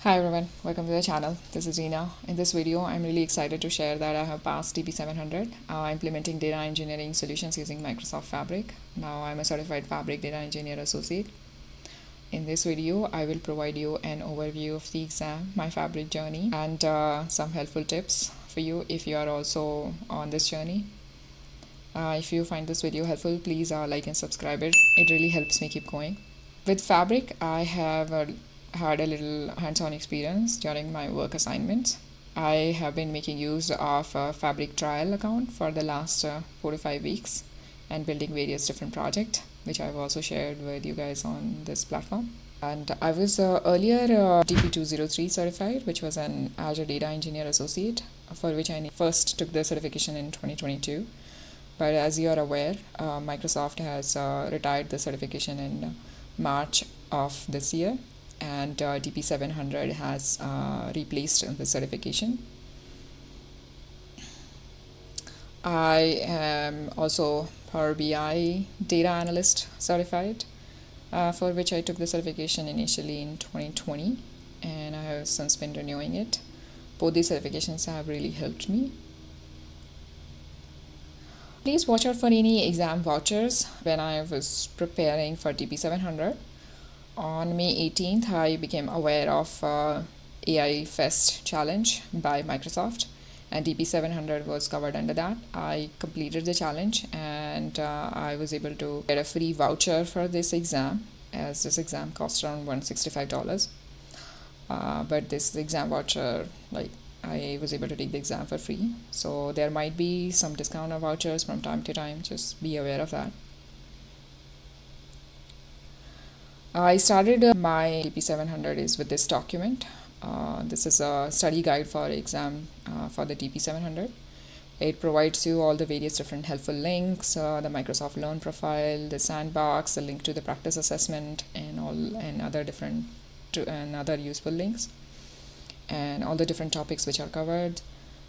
Hi everyone, welcome to the channel. This is Reena. In this video, I'm really excited to share that I have passed DP-700, implementing data engineering solutions using Microsoft Fabric. Now I'm a certified Fabric Data Engineer Associate. In this video, I will provide you an overview of the exam, my Fabric journey, and some helpful tips for you if you are also on this journey. If you find this video helpful, please like and subscribe it. It really helps me keep going. With Fabric, I have had a little hands-on experience during my work assignments. I have been making use of a Fabric trial account for the last 4 to 5 weeks and building various different projects, which I've also shared with you guys on this platform. And I was earlier DP-203 certified, which was an Azure Data Engineer Associate, for which I first took the certification in 2022. But as you are aware, Microsoft has retired the certification in March of this year, and DP-700 has replaced the certification. I am also Power BI Data Analyst certified, for which I took the certification initially in 2020, and I have since been renewing it. Both these certifications have really helped me. Please watch out for any exam vouchers when I was preparing for DP-700. On May 18th, I became aware of AI Fest challenge by Microsoft, and DP-700 was covered under that. I completed the challenge, and I was able to get a free voucher for this exam, as this exam cost around $165. But this exam voucher, I was able to take the exam for free. So there might be some discount or vouchers from time to time. Just be aware of that. I started my DP-700 is with this document. This is a study guide for exam for the DP-700. It provides you all the various different helpful links, the Microsoft Learn profile, the Sandbox, the link to the practice assessment, and other useful links, and all the different topics which are covered.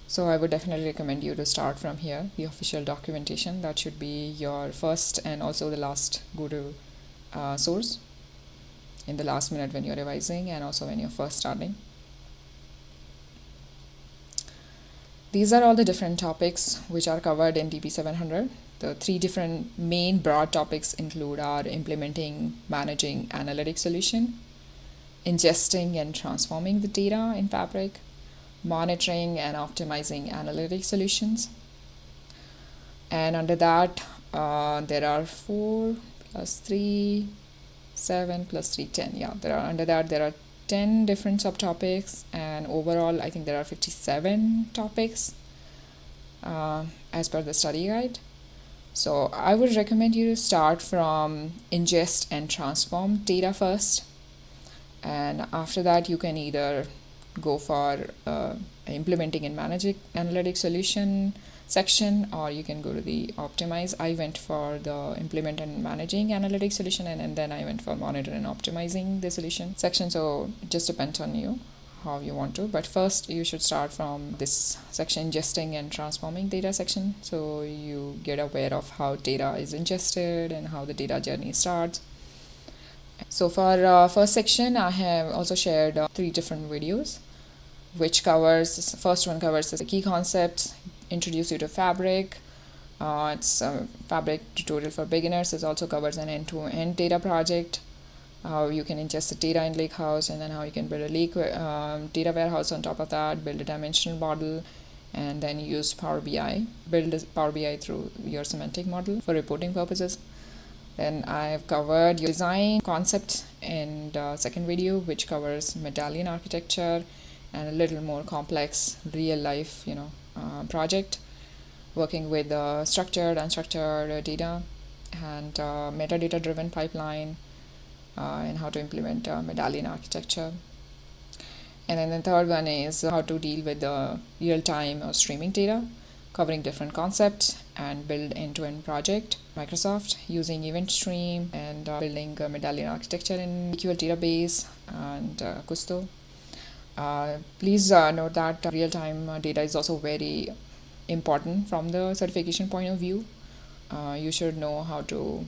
So I would definitely recommend you to start from here, the official documentation. That should be your first and also the last go-to source in the last minute when you're revising and also when you're first starting. These are all the different topics which are covered in DP-700. The 3 different main broad topics include are implementing, managing analytic solution, ingesting and transforming the data in Fabric, monitoring and optimizing analytic solutions. And under that, there are 4 plus 3, 7 plus 3, 10. Yeah, under that there are 10 different subtopics, and overall I think there are 57 topics as per the study guide. So I would recommend you to start from ingest and transform data first, and after that you can either go for implementing and managing analytic solution section, or you can go to the optimize. I went for the implement and managing analytic solution, and then I went for monitor and optimizing the solution section. So it just depends on you how you want to, but first you should start from this section, ingesting and transforming data section, so you get aware of how data is ingested and how the data journey starts. So for first section, I have also shared 3 different videos, which covers, first one covers the key concepts, introduce you to Fabric. It's a Fabric tutorial for beginners. It also covers an end-to-end data project, how you can ingest the data in Lakehouse, and then how you can build a data warehouse on top of that, build a dimensional model, and then use Power BI, build Power BI through your semantic model for reporting purposes. Then I've covered your design concept in the second video, which covers medallion architecture and a little more complex real-life, project working with structured, unstructured data, and metadata-driven pipeline, and how to implement medallion architecture. And then the third one is how to deal with the real-time streaming data, covering different concepts and build end-to-end project. Microsoft using Eventstream and building a medallion architecture in SQL database and Custo. Please note that real-time data is also very important from the certification point of view. You should know how to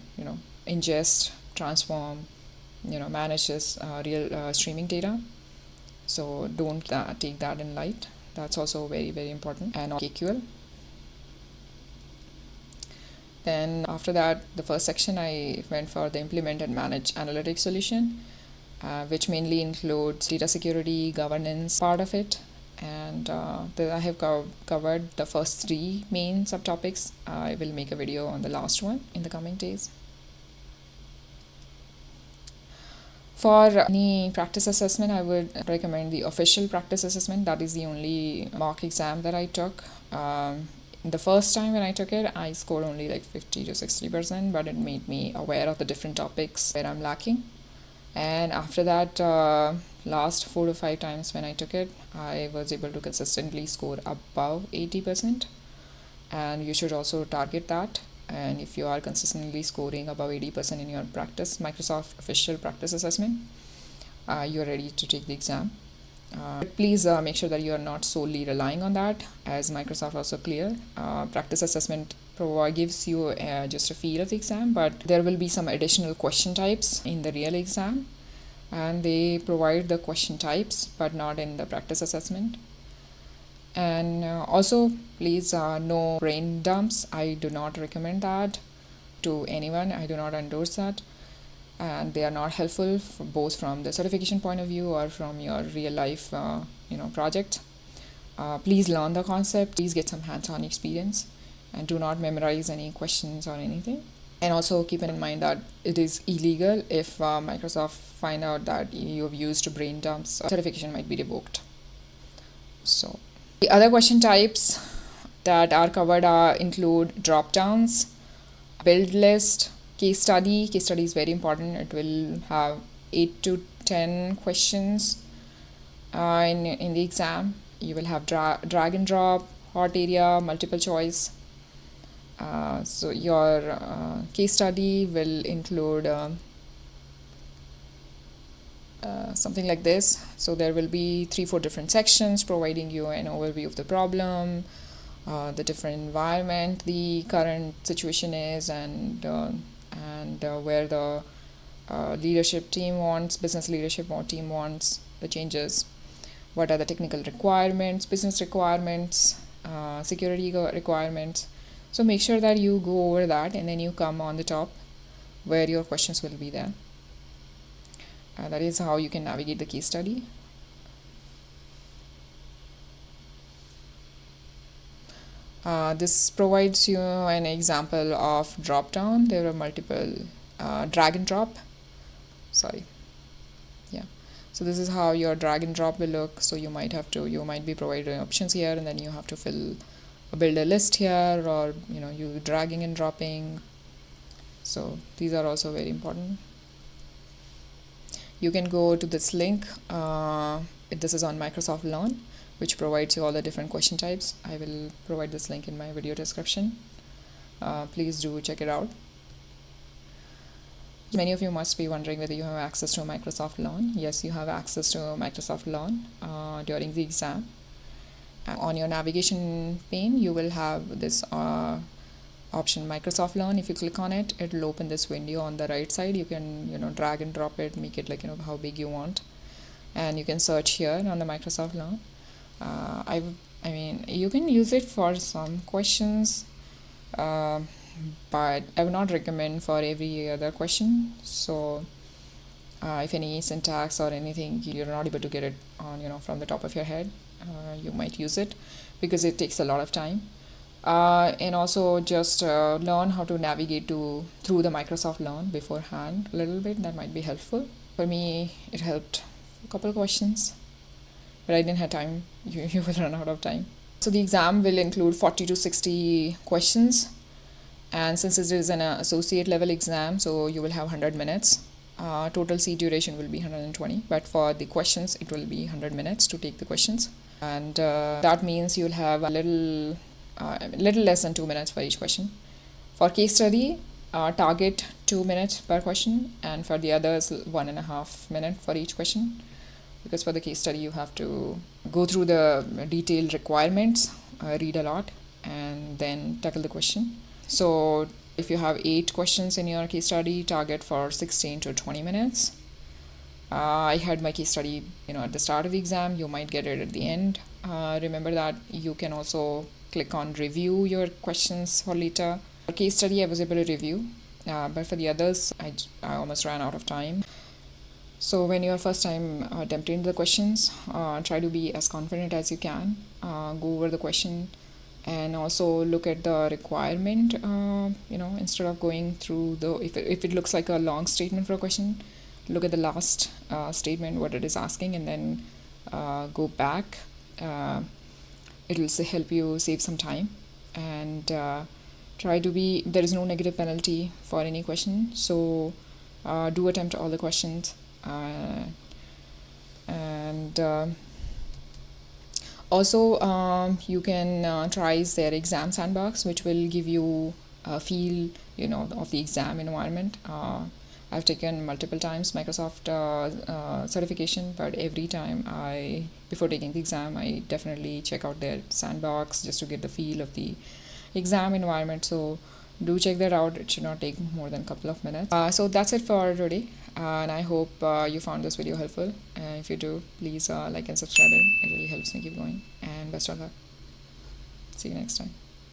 ingest, transform, manage this real streaming data. So don't take that in light. That's also very, very important. And KQL. Then after that, the first section, I went for the implement and manage analytics solution, which mainly includes data security, governance part of it. And I have covered the first three main subtopics. I will make a video on the last one in the coming days. For any practice assessment, I would recommend the official practice assessment. That is the only mock exam that I took. The first time when I took it, I scored only like 50 to 60%, but it made me aware of the different topics where I'm lacking. And after that, last 4 to 5 times when I took it, I was able to consistently score above 80%. And you should also target that. And if you are consistently scoring above 80% in your practice, Microsoft official practice assessment, you're ready to take the exam. Please make sure that you are not solely relying on that, as Microsoft also clear. Practice assessment gives you just a feel of the exam, but there will be some additional question types in the real exam, and they provide the question types but not in the practice assessment. And also, please no brain dumps. I do not recommend that to anyone. I do not endorse that, and they are not helpful for both from the certification point of view or from your real life project. Please learn the concept. Please get some hands-on experience, and do not memorize any questions or anything. And also keep in mind that it is illegal. If Microsoft find out that you have used brain dumps, certification might be revoked. So the other question types that are covered include drop-downs, build list, case study. Case study is very important. It will have 8 to 10 questions in the exam. You will have drag and drop, hot area, multiple choice. So your case study will include something like this. So there will be 3-4 different sections providing you an overview of the problem, the different environment the current situation is, and where the leadership team wants, business leadership team wants the changes. What are the technical requirements, business requirements, security requirements. So make sure that you go over that, and then you come on the top where your questions will be there. That is how you can navigate the case study. This provides you an example of drop down. There are multiple drag and drop. So this is how your drag and drop will look. So you might be provided options here, and then you have to build a list here, or you dragging and dropping. So these are also very important. You can go to this link. This is on Microsoft Learn, which provides you all the different question types. I will provide this link in my video description. Please do check it out. Many of you must be wondering whether you have access to Microsoft Learn. Yes, you have access to Microsoft Learn during the exam. On your navigation pane, you will have this option Microsoft Learn. If you click on it, it will open this window on the right side. You can drag and drop it, make it like how big you want, and you can search here on the Microsoft Learn. I mean, you can use it for some questions, but I would not recommend for every other question. So if any syntax or anything you're not able to get it on from the top of your head, you might use it, because it takes a lot of time. And also just learn how to navigate through the Microsoft Learn beforehand a little bit. That might be helpful. For me, it helped a couple of questions, but I didn't have time. You will run out of time. So the exam will include 40 to 60 questions, and since it is an associate level exam, so you will have 100 minutes. Total seat duration will be 120, but for the questions it will be 100 minutes to take the questions, and that means you'll have a little less than 2 minutes for each question. For case study, target 2 minutes per question, and for the others 1.5 minutes for each question, because for the case study you have to go through the detailed requirements, read a lot, and then tackle the question. So if you have 8 questions in your case study, target for 16 to 20 minutes. I had my case study, at the start of the exam. You might get it at the end. Remember that you can also click on review your questions for later. For case study, I was able to review, but for the others, I almost ran out of time. So when you're first time attempting the questions, try to be as confident as you can. Go over the question and also look at the requirement. Instead of going through if it looks like a long statement for a question, look at the last statement, what it is asking, and then go back. It'll help you save some time, and try to be. There is no negative penalty for any question, so do attempt all the questions. And Also, you can try their exam sandbox, which will give you a feel, of the exam environment. I've taken multiple times Microsoft certification, but every time before taking the exam, I definitely check out their sandbox just to get the feel of the exam environment. So do check that out. It should not take more than a couple of minutes. So that's it for today, and I hope you found this video helpful. If you do, please like and subscribe. It really helps me keep going, and best of luck. See you next time.